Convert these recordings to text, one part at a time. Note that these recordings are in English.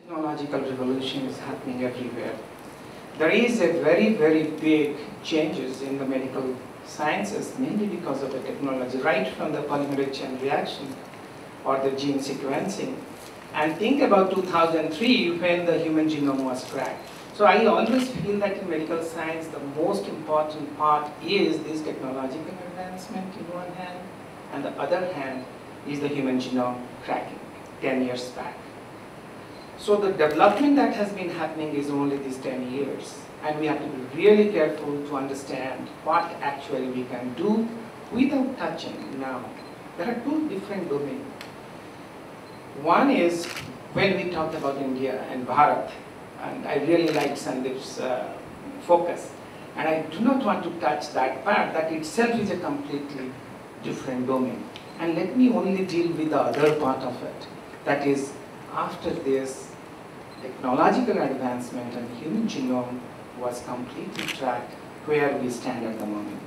Technological revolution is happening everywhere. There is a very, very big changes in the medical sciences, mainly because of the technology, right from the polymerase chain reaction or the gene sequencing. And think about 2003 when the human genome was cracked. So I always feel that in medical science, the most important part is this technological advancement in one hand, and the other hand is the human genome cracking 10 years back. So the development that has been happening is only these 10 years. And we have to be really careful to understand what actually we can do without touching now. There are two different domains. One is when we talked about India and Bharat, and I really like Sandeep's focus. And I do not want to touch that part. That itself is a completely different domain. And let me only deal with the other part of it. That is, after this technological advancement and human genome was completely tracked, where we stand at the moment.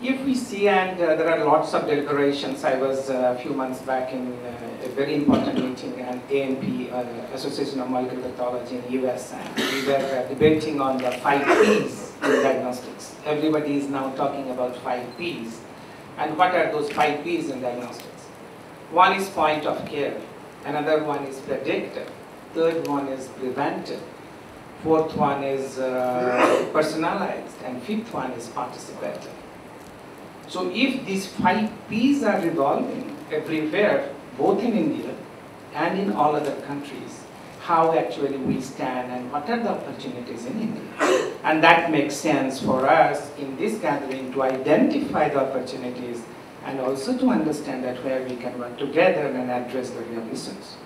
If we see, and there are lots of deliberations, I was a few months back in a very important meeting at AMP, Association of Molecular Pathology in US, and we were debating on the 5 Ps in diagnostics. Everybody is now talking about 5 Ps. And what are those 5 Ps in diagnostics? One is point of care, another one is predictive, third one is preventive, fourth one is personalized, and fifth one is participative. So if these 5 Ps are revolving everywhere, both in India and in all other countries, how actually we stand and what are the opportunities in India? And that makes sense for us in this gathering to identify the opportunities and also to understand that where we can work together and address the real issues.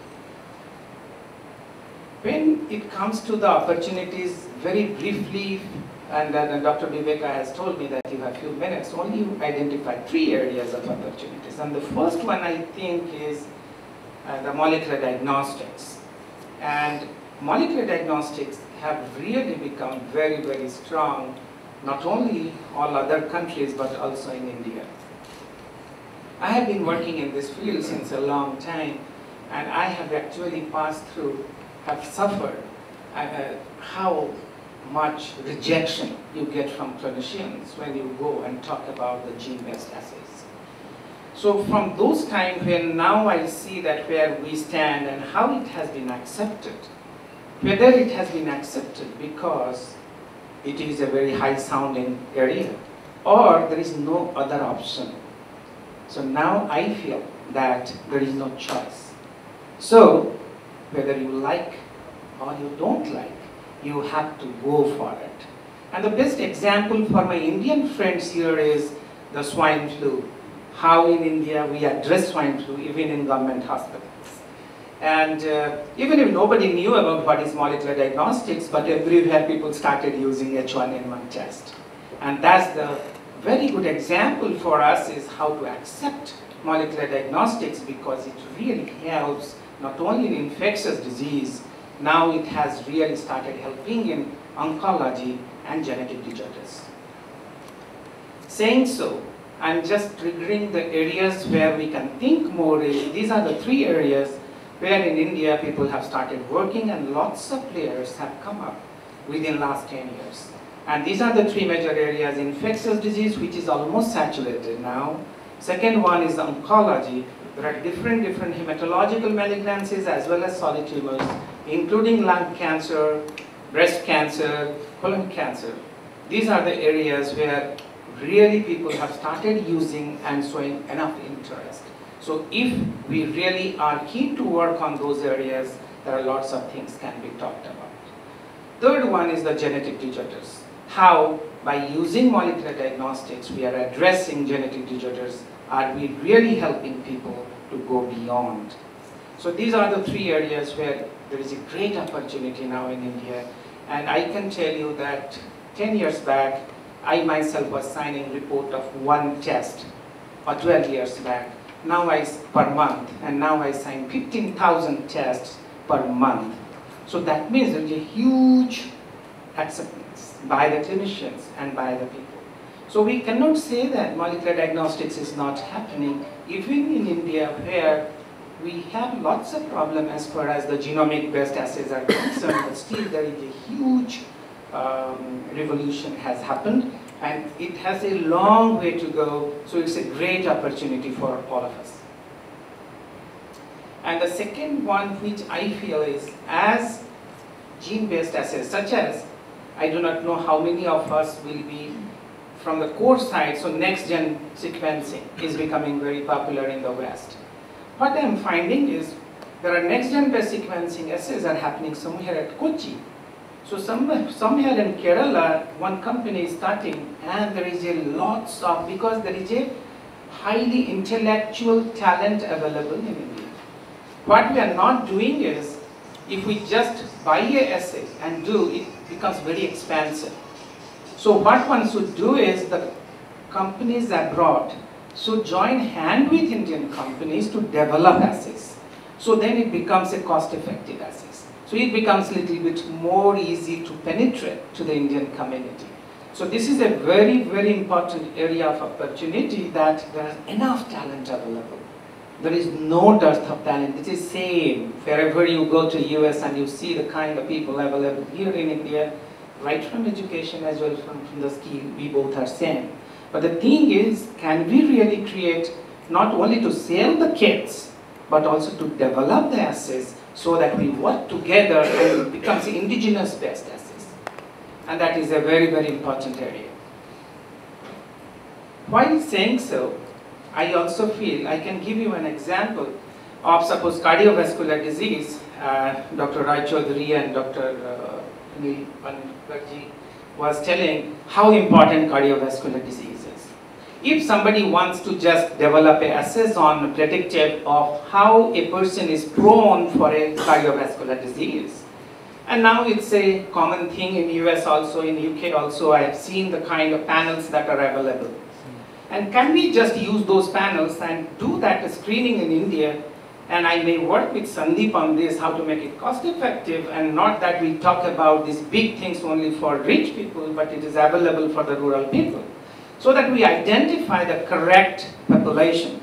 When it comes to the opportunities, very briefly, and Dr. Viveka has told me that you have a few minutes, only you identify 3 areas of opportunities. And the first one, I think, is the molecular diagnostics. And molecular diagnostics have really become very, very strong, not only all other countries, but also in India. I have been working in this field since a long time, and I have actually passed through, have suffered how much rejection you get from clinicians when you go and talk about the gene-based assays. So from those times when now I see that where we stand and how it has been accepted, whether it has been accepted because it is a very high-sounding area, or there is no other option. So now I feel that there is no choice. So whether you like or you don't like, you have to go for it. And the best example for my Indian friends here is the swine flu. How in India we address swine flu even in government hospitals. And even if nobody knew about what is molecular diagnostics, but everywhere people started using H1N1 test. And that's the very good example for us is how to accept molecular diagnostics, because it really helps not only in infectious disease, now it has really started helping in oncology and genetic disorders. Saying so, I'm just triggering the areas where we can think more. These are the 3 areas where in India people have started working and lots of players have come up within last 10 years. And these are the 3 major areas: infectious disease, which is almost saturated now. Second one is oncology. There are different hematological malignancies as well as solid tumors, including lung cancer, breast cancer, colon cancer. These are the areas where really people have started using and showing enough interest. So if we really are keen to work on those areas, there are lots of things can be talked about. Third one is the genetic disorders. How, by using molecular diagnostics, we are addressing genetic disorders. Are we really helping people to go beyond? So these are the 3 areas where there is a great opportunity now in India. And I can tell you that 10 years back, I myself was signing report of 1 test, or 12 years back. Now per month, and now I sign 15,000 tests per month. So that means there's a huge acceptance by the clinicians and by the people. So we cannot say that molecular diagnostics is not happening, even in India, where we have lots of problems as far as the genomic-based assays are concerned, but still there is a huge revolution has happened, and it has a long way to go, so it's a great opportunity for all of us. And the second one which I feel is, as gene-based assays, such as, I do not know how many of us will be from the core side, so next-gen sequencing is becoming very popular in the West. What I'm finding is, there are next-gen based sequencing assays are happening somewhere at Kochi. So somewhere in Kerala, one company is starting, and there is a lots of, because there is a highly intellectual talent available in India. What we are not doing is, if we just buy a assay and do, it becomes very expensive. So what one should do is, the companies abroad should join hand with Indian companies to develop assays. So then it becomes a cost-effective assays. So it becomes a little bit more easy to penetrate to the Indian community. So this is a very, very important area of opportunity, that there is enough talent available. There is no dearth of talent. It is same wherever you go to US and you see the kind of people available here in India, right from education as well from the skill, we both are same. But the thing is, can we really create, not only to sell the kits, but also to develop the assays so that we work together and it becomes indigenous based assays. And that is a very, very important area. While saying so, I also feel, I can give you an example of, suppose, cardiovascular disease. Dr. Rai Chaudhary and Dr. Anil Bangarji was telling how important cardiovascular disease is. If somebody wants to just develop an assay on predictive of how a person is prone for a cardiovascular disease, and now it's a common thing in US also, in UK also, I have seen the kind of panels that are available. And can we just use those panels and do that screening in India? And I may work with Sandeep on this, how to make it cost effective, and not that we talk about these big things only for rich people, but it is available for the rural people. So that we identify the correct population.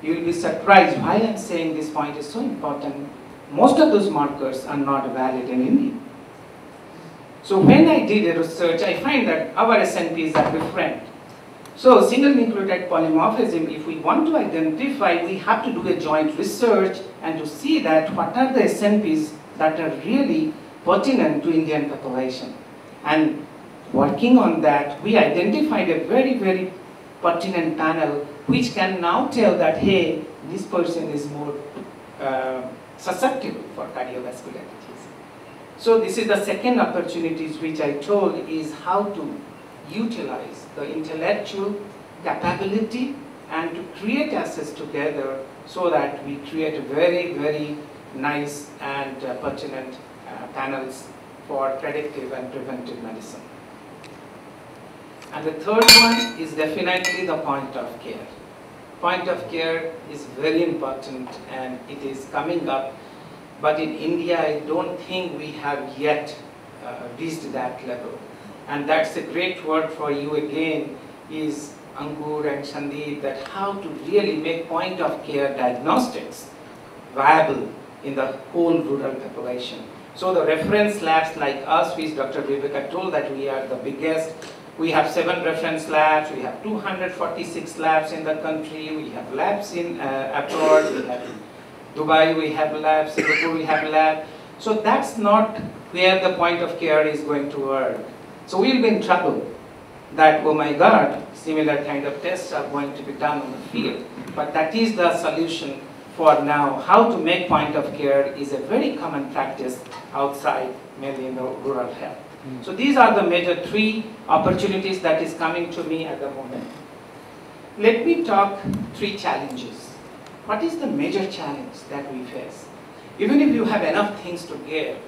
You will be surprised why I'm saying this point is so important. Most of those markers are not valid in India. So when I did a research, I find that our SNPs are different. So single nucleotide polymorphism, if we want to identify, we have to do a joint research and to see that what are the SNPs that are really pertinent to Indian population. And working on that, we identified a very, very pertinent panel which can now tell that, hey, this person is more susceptible for cardiovascular disease. So this is the second opportunities which I told, is how to utilize the intellectual capability and to create assets together so that we create very, very nice and pertinent panels for predictive and preventive medicine. And the third one is definitely the point of care. Point of care is very important and it is coming up, but in India I don't think we have yet reached that level. And that's a great work for you again, is Ankur and Sandeep, that how to really make point of care diagnostics viable in the whole rural population. So the reference labs like us, which Dr. Viveka told that we are the biggest. We have 7 reference labs, we have 246 labs in the country, we have labs in abroad, we have Dubai, we have labs, Singapore, we have lab. So that's not where the point of care is going to work. So we'll be in trouble that, oh my God, similar kind of tests are going to be done on the field. But that is the solution for now. How to make point of care is a very common practice outside, mainly in the rural health. So these are the major 3 opportunities that is coming to me at the moment. Let me talk 3 challenges. What is the major challenge that we face? Even if you have enough things to give,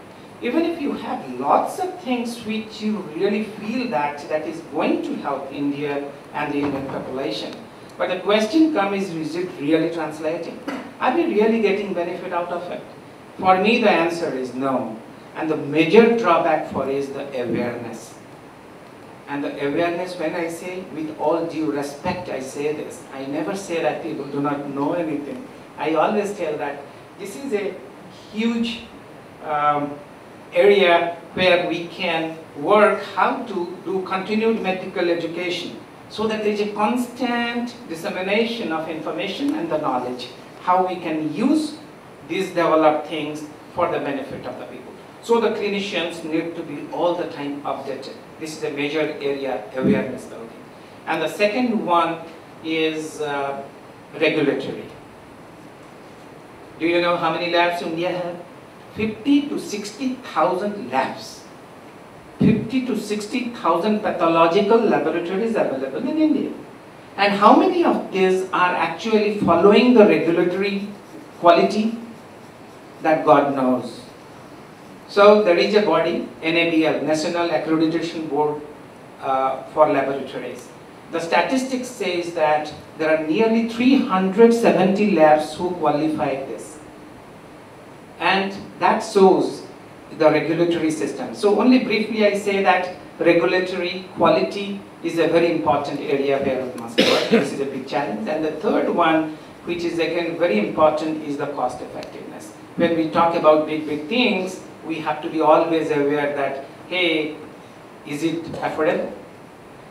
even if you have lots of things which you really feel that is going to help India and the Indian population, but the question comes is it really translating? Are we really getting benefit out of it? For me, the answer is no. And the major drawback for is the awareness. And the awareness, when I say, with all due respect, I say this, I never say that people do not know anything. I always tell that this is a huge area where we can work how to do continued medical education so that there is a constant dissemination of information and the knowledge, how we can use these developed things for the benefit of the people. So the clinicians need to be all the time updated. This is a major area, awareness building. And the second one is regulatory. Do you know how many labs India has? 50 to 60,000 labs. 50 to 60,000 pathological laboratories available in India. And how many of these are actually following the regulatory quality? That God knows. So there is a body, NABL, National Accreditation Board for Laboratories. The statistics says that there are nearly 370 labs who qualified this. And that shows the regulatory system. So only briefly I say that regulatory quality is a very important area where we must work. This is a big challenge. And the third one, which is again very important, is the cost effectiveness. When we talk about big things, we have to be always aware that, hey, is it affordable?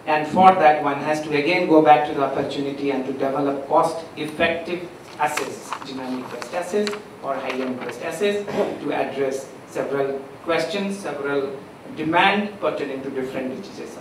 And for that, one has to again go back to the opportunity and to develop cost-effective assays, genomic based assays or high-end based assays to address several questions, several demand pertaining to different diseases.